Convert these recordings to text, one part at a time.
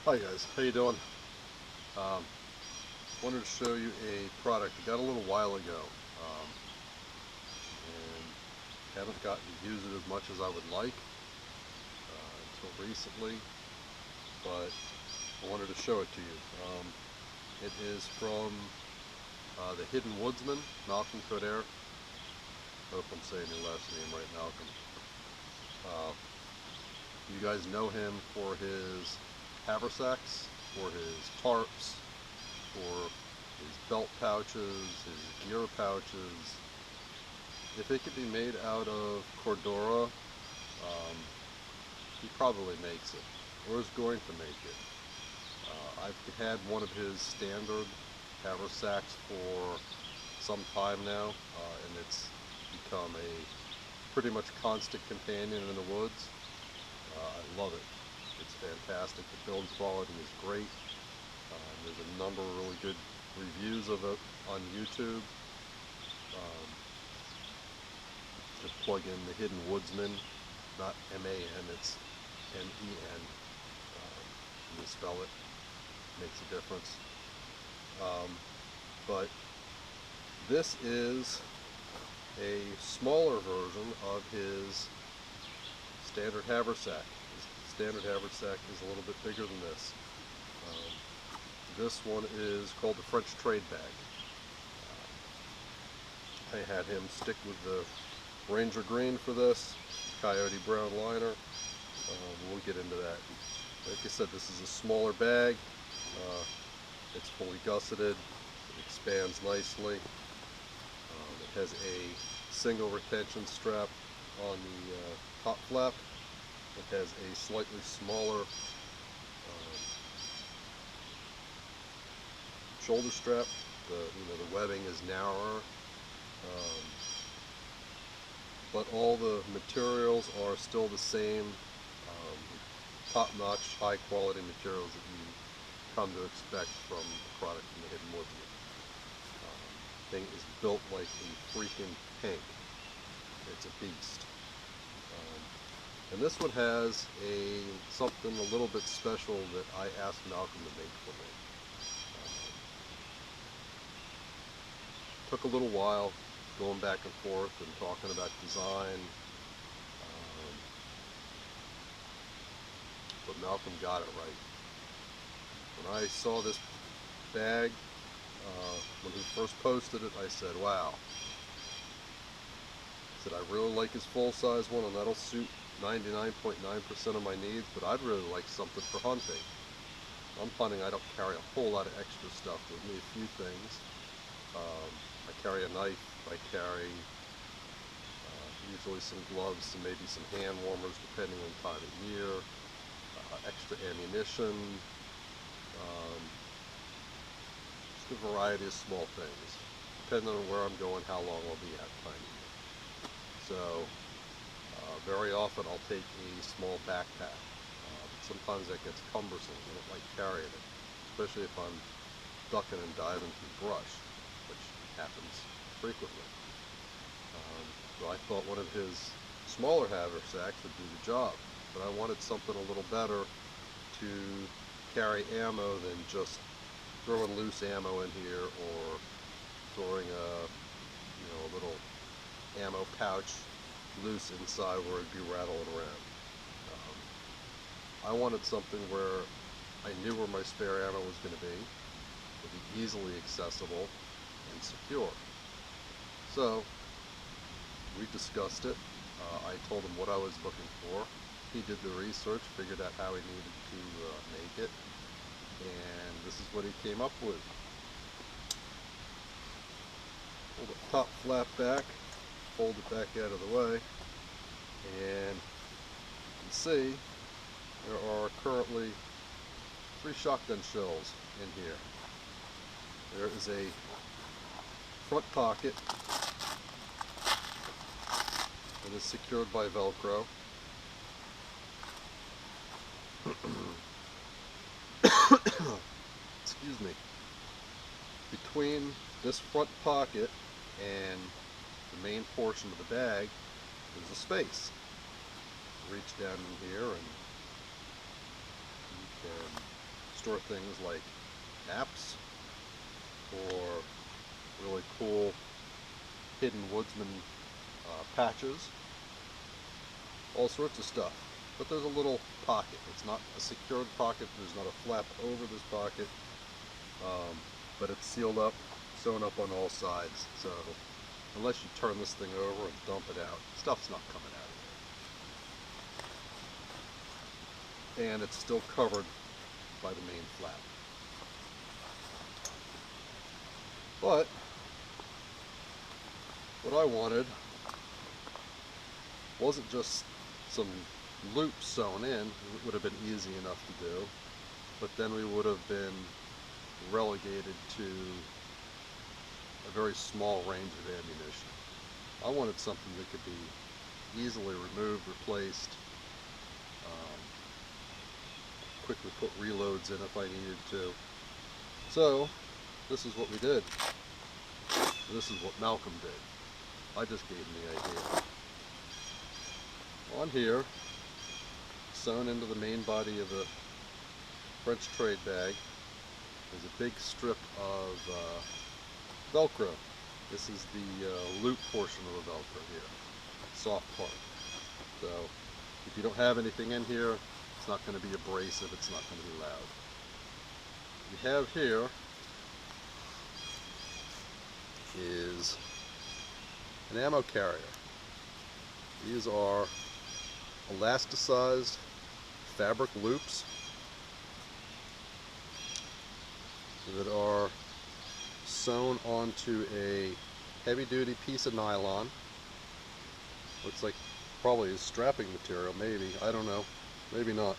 Hi guys, how you doing? Um, Wanted to show you a product I got a little while ago, and haven't gotten to use it as much as I would like until recently, but I wanted to show it to you. It is from the Hidden Woodsman, Malcolm Coder. Hope I'm saying your last name right, Malcolm. Uh, you guys know him for his haversacks, for his tarps, for his belt pouches, his gear pouches. If it could be made out of Cordura, he probably makes it, or is going to make it. I've had one of his standard haversacks for some time now, and it's become a pretty much constant companion in the woods. I love it. It's fantastic. The build quality is great. There's a number of really good reviews of it on YouTube. Um, to plug in the Hidden Woodsman, not M-A-N, it's M-E-N. You spell it, makes a difference. But this is a smaller version of his standard haversack. His standard haversack is a little bit bigger than this. This one is called the French Trade Bag. I had him stick with the Ranger Green for this, Coyote Brown liner. We'll get into that. Like I said, this is a smaller bag. It's fully gusseted. It expands nicely. It has a single retention strap on the top flap. It has a slightly smaller shoulder strap. The webbing is narrower, but all the materials are still the same, top-notch, high-quality materials that you come to expect from a product from the Hidden Woodsman. Thing is built like a freaking tank. It's a beast. And this one has something a little bit special that I asked Malcolm to make for me. Took a little while going back and forth and talking about design, but Malcolm got it right. When I saw this bag, when he first posted it, I said, wow. I said, I really like his full-size one, and that'll suit 99.9% of my needs, but I'd really like something for hunting. I'm hunting, I don't carry a whole lot of extra stuff with me, a few things. I carry a knife, I carry usually some gloves and maybe some hand warmers depending on time of year, extra ammunition, just a variety of small things, depending on where I'm going, how long I'll be at time of year. So very often I'll take a small backpack. Sometimes that gets cumbersome. I don't like carrying it, especially if I'm ducking and diving through brush, which happens frequently. So I thought one of his smaller haversacks would do the job, but I wanted something a little better to carry ammo than just throwing loose ammo in here, or throwing a little ammo pouch loose inside where it'd be rattling around. I wanted something where I knew where my spare ammo was going to be, would be easily accessible and secure. So we discussed it. I told him what I was looking for. He did the research, figured out how he needed to make it, and this is what he came up with. Pull the top flap back, fold it back out of the way, and you can see there are currently 3 shotgun shells in here. There is a front pocket that is secured by Velcro. Excuse me. Between this front pocket and the main portion of the bag, there's a space. Reach down in here and you can store things like apps or really cool Hidden Woodsman patches, all sorts of stuff. But there's a little pocket. It's not a secured pocket. There's not a flap over this pocket, but it's sealed up, sewn up on all sides. So unless you turn this thing over and dump it out, stuff's not coming out of there. And it's still covered by the main flap. But what I wanted wasn't just some loops sewn in. It would have been easy enough to do, but then we would have been relegated to a very small range of ammunition. I wanted something that could be easily removed, replaced, quickly put reloads in if I needed to. So this is what we did. This is what Malcolm did. I just gave him the idea. On here, sewn into the main body of the French trade bag, is a big strip of Velcro. This is the loop portion of the Velcro here, soft part. So if you don't have anything in here, it's not going to be abrasive, it's not going to be loud. We have here is an ammo carrier. These are elasticized fabric loops that are sewn onto a heavy-duty piece of nylon. Looks like probably is strapping material, maybe, I don't know, maybe not.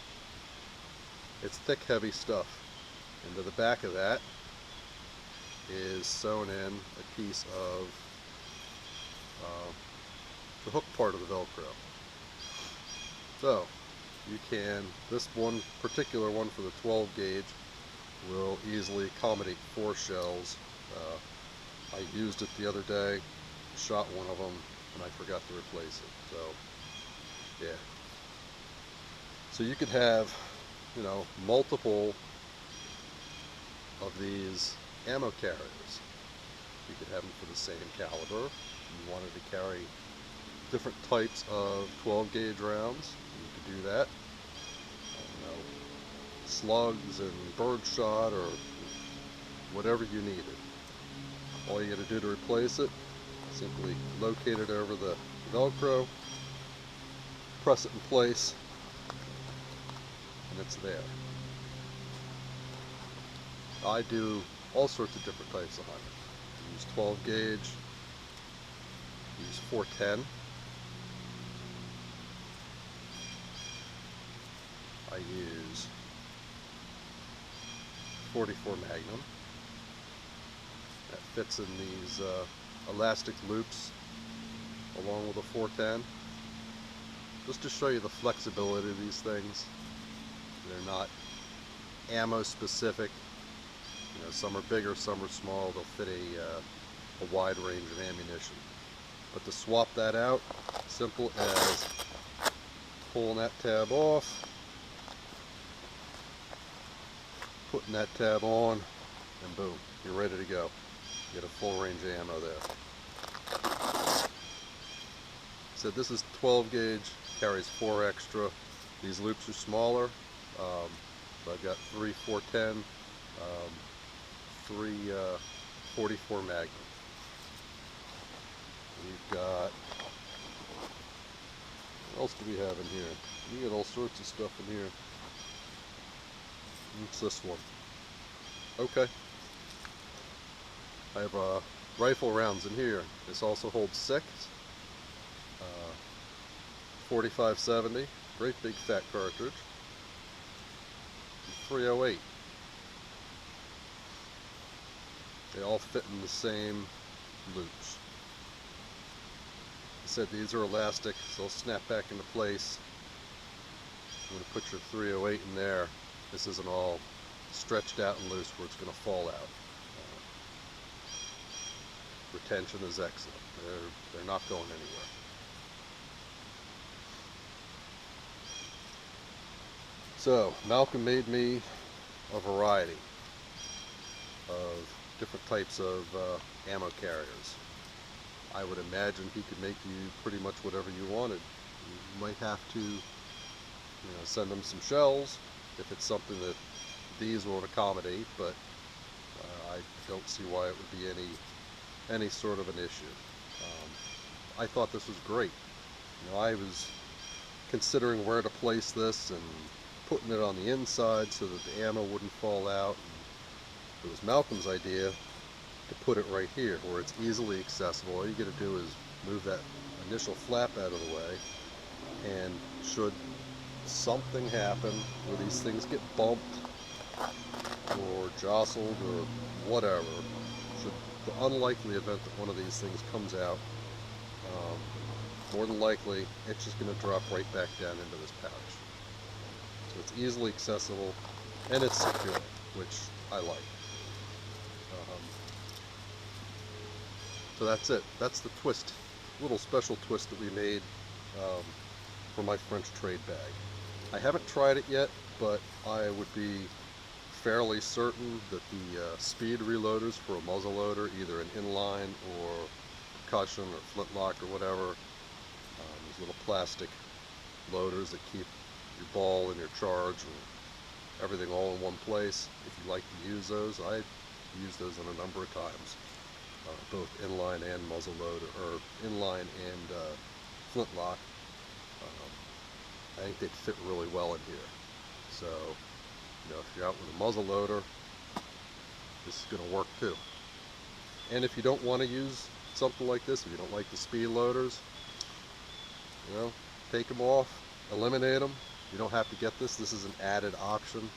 It's thick, heavy stuff. Into the back of that is sewn in a piece of the hook part of the Velcro. So you can, this one particular one for the 12 gauge will easily accommodate 4 shells. I used it the other day, shot one of them, and I forgot to replace it. So yeah. So you could have, you know, multiple of these ammo carriers. You could have them for the same caliber. If you wanted to carry different types of 12 gauge rounds, you could do that. You know, slugs and birdshot or whatever you needed. All you got to do to replace it, simply locate it over the Velcro, press it in place, and it's there. I do all sorts of different types of hunting. I use 12 gauge, use 410. I use 44 Magnum. That fits in these elastic loops along with a 410. Just to show you the flexibility of these things. They're not ammo specific. You know, some are bigger, some are small. They'll fit a wide range of ammunition. But to swap that out, simple as pulling that tab off, putting that tab on, and boom, you're ready to go. You get a full range of ammo there. So this is 12 gauge, carries 4 extra. These loops are smaller. So I've got 3 410, 3 44 Magnum. We've got, what else do we have in here? We got all sorts of stuff in here. What's this one? Okay. I have rifle rounds in here. This also holds 6. 45-70, great big fat cartridge. 308. They all fit in the same loops. I said these are elastic, so they'll snap back into place. I'm going to put your 308 in there. This isn't all stretched out and loose where it's going to fall out. Retention is excellent. They're not going anywhere. So Malcolm made me a variety of different types of ammo carriers. I would imagine he could make you pretty much whatever you wanted. You might have to, send him some shells if it's something that these won't accommodate, but I don't see why it would be any sort of an issue. I thought this was great. I was considering where to place this and putting it on the inside so that the ammo wouldn't fall out. And it was Malcolm's idea to put it right here where it's easily accessible. All you got to do is move that initial flap out of the way, and should something happen where these things get bumped or jostled or whatever, should the unlikely event that one of these things comes out, more than likely it's just going to drop right back down into this pouch. So it's easily accessible and it's secure, which I like. So that's it. That's the twist, little special twist that we made for my French trade bag. I haven't tried it yet, but I would be fairly certain that the speed reloaders for a muzzleloader, either an inline or percussion or flintlock or whatever, these little plastic loaders that keep your ball and your charge and everything all in one place. If you like to use those, I've used those in a number of times, both inline and muzzleloader, or inline and flintlock. I think they'd fit really well in here. So, if you're out with a muzzleloader, this is going to work too. And if you don't want to use something like this, if you don't like the speed loaders, take them off, eliminate them. You don't have to get this. This is an added option.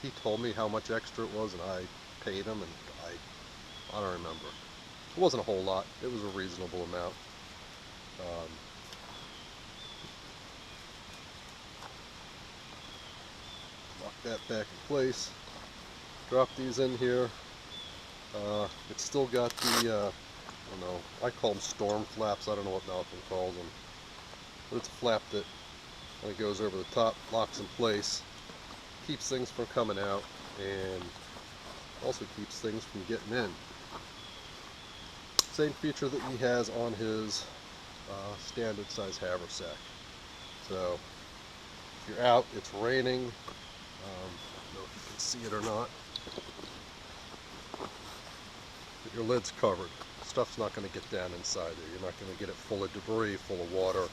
He told me how much extra it was, and I paid him, and I don't remember. It wasn't a whole lot. It was a reasonable amount. Lock that back in place. Drop these in here. It's still got the, I call them storm flaps. I don't know what Malcolm calls them. But it's a flap that, when it goes over the top, locks in place, keeps things from coming out, and also keeps things from getting in. Same feature that he has on his standard size haversack. So if you're out, it's raining, I don't know if you can see it or not, but your lid's covered. Stuff's not going to get down inside there. You're not going to get it full of debris, full of water.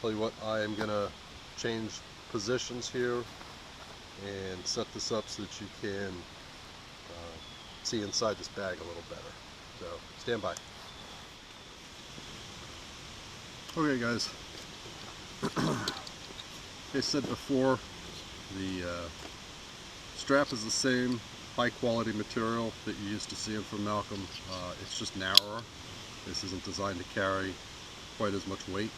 Tell you what, I am going to change positions here and set this up so that you can see inside this bag a little better. So stand by. Okay guys, like I said before, the strap is the same high quality material that you used to see from Malcolm. It's just narrower. This isn't designed to carry quite as much weight.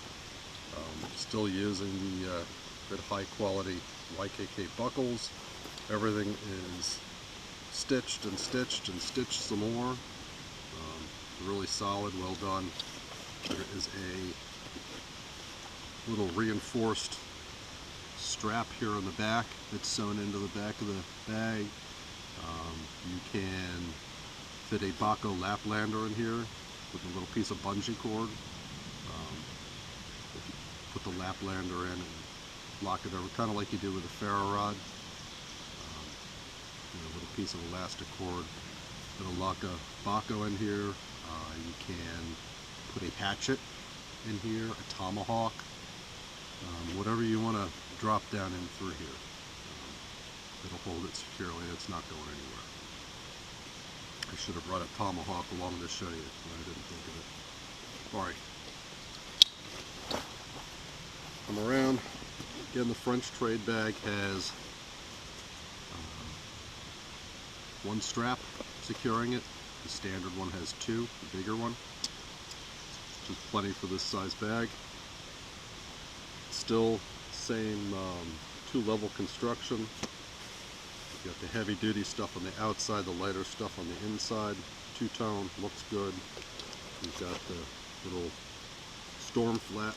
Still using the good high quality YKK buckles. Everything is stitched and stitched and stitched some more. Really solid, well done. There is a little reinforced strap here on the back that's sewn into the back of the bag. You can fit a Baco Laplander in here with a little piece of bungee cord. If you put the Laplander in and lock it over, kind of like you do with a ferro rod. A little piece of elastic cord. It'll lock a Baco in here. You can put a hatchet in here, a tomahawk, whatever you want to drop down in through here. It'll hold it securely. It's not going anywhere. I should have brought a tomahawk along to show you, but I didn't think of it. Sorry. Come around. Again, the French trade bag has one strap securing it. The standard one has two, the bigger one, which is plenty for this size bag. Still same two-level construction. You've got the heavy-duty stuff on the outside, the lighter stuff on the inside. Two-tone, looks good. You've got the little storm flap.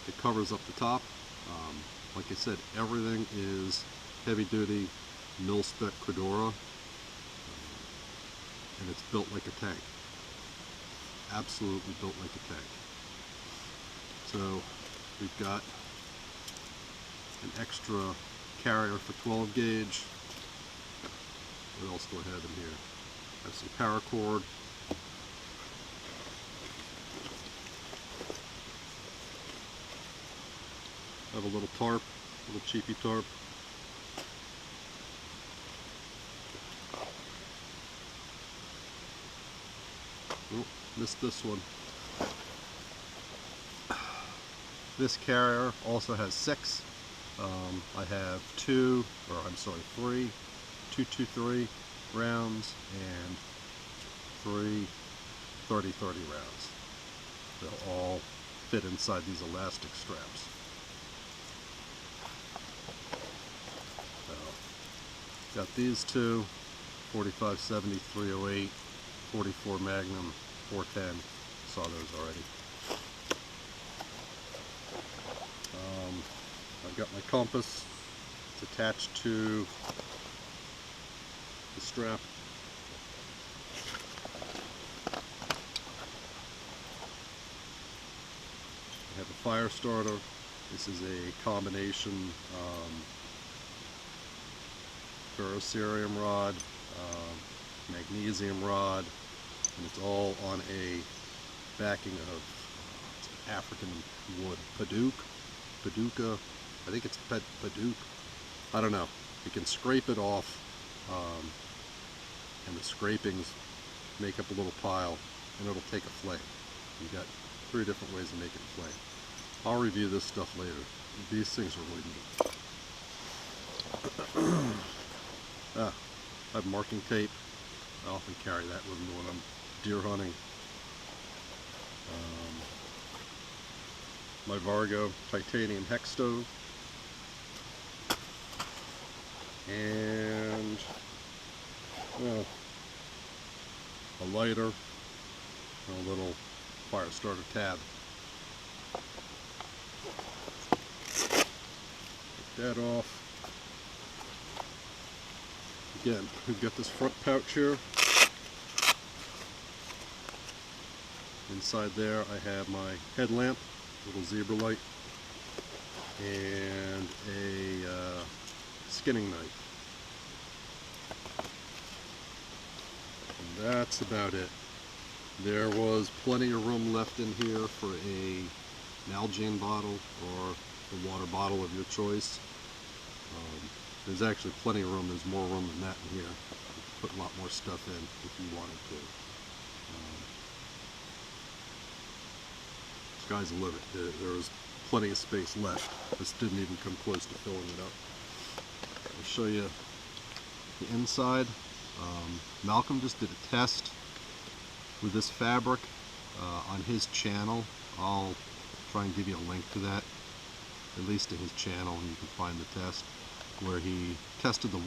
It covers up the top. Like I said, everything is heavy duty mil-spec Credora, and it's built like a tank. Absolutely built like a tank. So we've got an extra carrier for 12 gauge. What else do I have in here? I have some paracord. I have a little tarp, a little cheapy tarp. Oh, missed this one. This carrier also has 6. I have 3 223 rounds and 3 30-30 rounds. They'll all fit inside these elastic straps. So, got these two, 45-70, 308, 44 Magnum, 410. Saw those already. I've got my compass. It's attached to the strap. I have a fire starter. This is a combination ferrocerium rod, magnesium rod, and it's all on a backing of African wood, paducah. I think it's paducah. I don't know. You can scrape it off, and the scrapings make up a little pile, and it'll take a flame. You've got 3 different ways of making a flame. I'll review this stuff later. These things are really neat. I have marking tape. I often carry that with me when I'm deer hunting. My Vargo titanium hex stove. And a lighter and a little fire starter tab. Take that off. Again, we've got this front pouch here. Inside there I have my headlamp, little zebra light, and a skinning knife. And that's about it. There was plenty of room left in here for an Nalgene bottle or the water bottle of your choice. There's actually plenty of room. There's more room than that in here. You can put a lot more stuff in if you wanted to. Sky's the limit. There was plenty of space left. This didn't even come close to filling it up. I'll show you the inside. Malcolm just did a test with this fabric on his channel. I'll try and give you a link to that, at least to his channel, and you can find the test where he tested the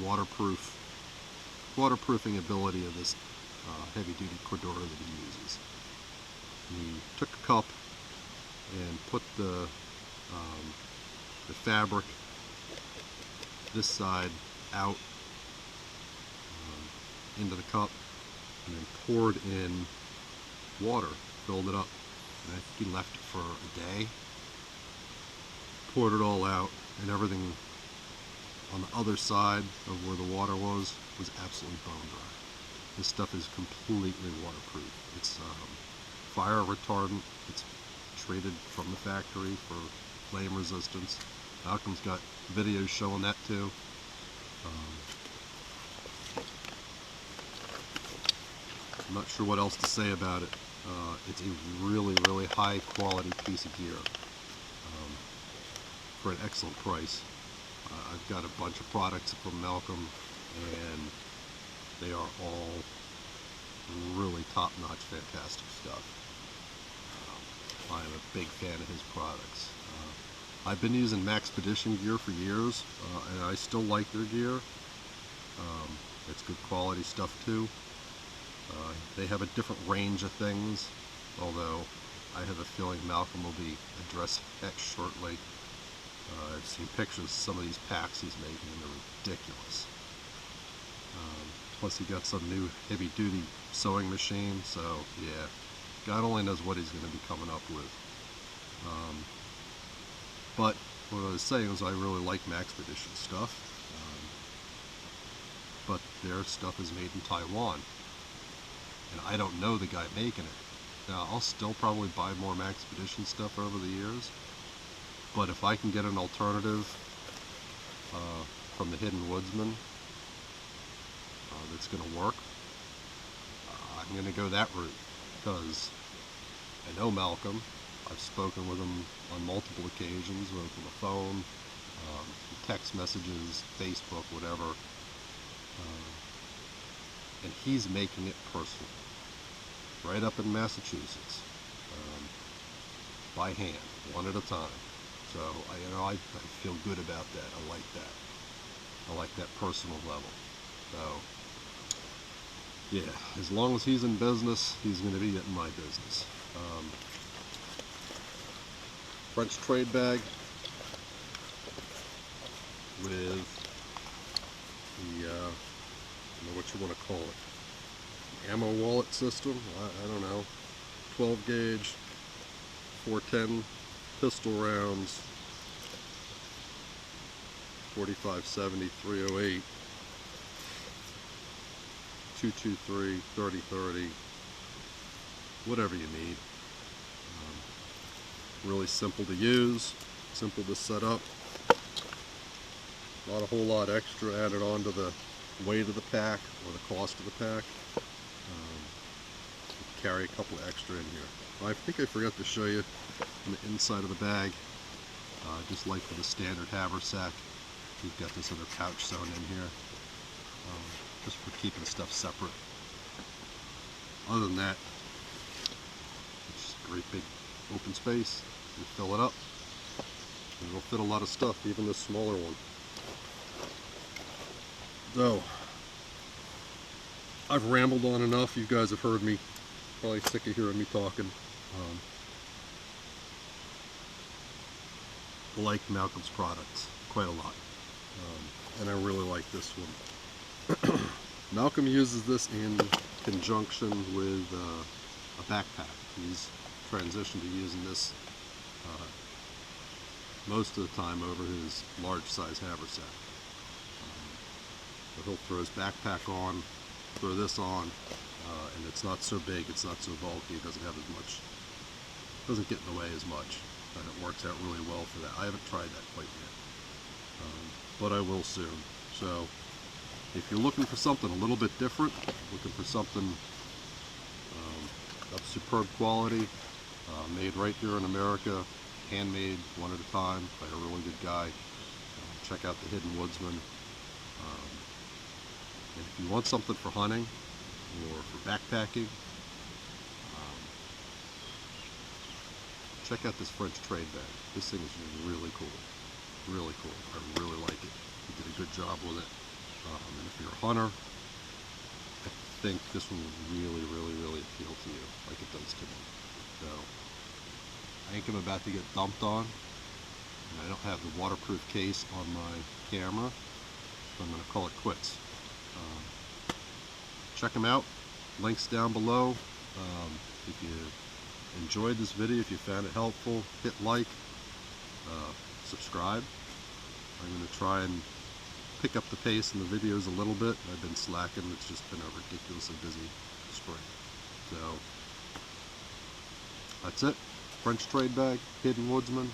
waterproofing ability of this heavy-duty Credora that he uses. He took a cup and put the fabric this side out into the cup, and then poured in water, filled it up, and I think he left it for a day, poured it all out, and everything on the other side of where the water was absolutely bone dry. This stuff is completely waterproof. It's fire retardant. It's treated from the factory for flame resistance. Malcolm's got videos showing that too. I'm not sure what else to say about it. It's a really, really high quality piece of gear for an excellent price. I've got a bunch of products from Malcolm, and they are all really top-notch, fantastic stuff. I am a big fan of his products. I've been using Maxpedition gear for years, and I still like their gear. It's good quality stuff too. They have a different range of things, although I have a feeling Malcolm will be addressing that shortly. I've seen pictures of some of these packs he's making, and they're ridiculous. Plus he got some new heavy-duty sewing machine, so yeah, God only knows what he's going to be coming up with. But what I was saying was I really like Maxpedition stuff, but their stuff is made in Taiwan, and I don't know the guy making it. Now, I'll still probably buy more Maxpedition stuff over the years, but if I can get an alternative from the Hidden Woodsman that's going to work, I'm going to go that route, because I know Malcolm. I've spoken with him on multiple occasions, both on the phone, text messages, Facebook, whatever, and he's making it personal, right up in Massachusetts, by hand, one at a time. So I feel good about that. I like that. I like that personal level. So yeah, as long as he's in business, he's going to be in my business. French trade bag with the, I don't know what you want to call it, ammo wallet system, I don't know, 12 gauge, 410 pistol rounds, 45-70, 308, 223, 30-30, whatever you need. Really simple to use, simple to set up. Not a whole lot extra added on to the weight of the pack or the cost of the pack. Carry a couple extra in here. I think I forgot to show you on the inside of the bag, just like for the standard haversack, we've got this other pouch sewn in here, just for keeping stuff separate. Other than that, it's just a great big open space. You fill it up, and it'll fit a lot of stuff, even this smaller one. So, I've rambled on enough. You guys have heard me. Probably sick of hearing me talking. I like Malcolm's products quite a lot, and I really like this one. Malcolm uses this in conjunction with a backpack. He's transitioned to using this most of the time over his large size haversack. But he'll throw his backpack on, throw this on, and it's not so big, it's not so bulky, it doesn't have as much, doesn't get in the way as much, and it works out really well for that. I haven't tried that quite yet, but I will soon. So if you're looking for something a little bit different, looking for something of superb quality, made right here in America, handmade one at a time by a really good guy, check out the Hidden Woodsman. And if you want something for hunting or for backpacking, check out this French trade bag. This thing is really cool. Really cool. I really like it. He did a good job with it. And if you're a hunter, I think this one will really, really, really appeal to you like it does to me. So, I think I'm about to get dumped on. And I don't have the waterproof case on my camera, so I'm going to call it quits. Check them out. Links down below. If you enjoyed this video, if you found it helpful, hit like, subscribe. I'm going to try and pick up the pace in the videos a little bit. I've been slacking. It's just been a ridiculously busy spring. So that's it. French trade bag, Hidden Woodsman.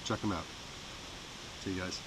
Check them out. See you guys.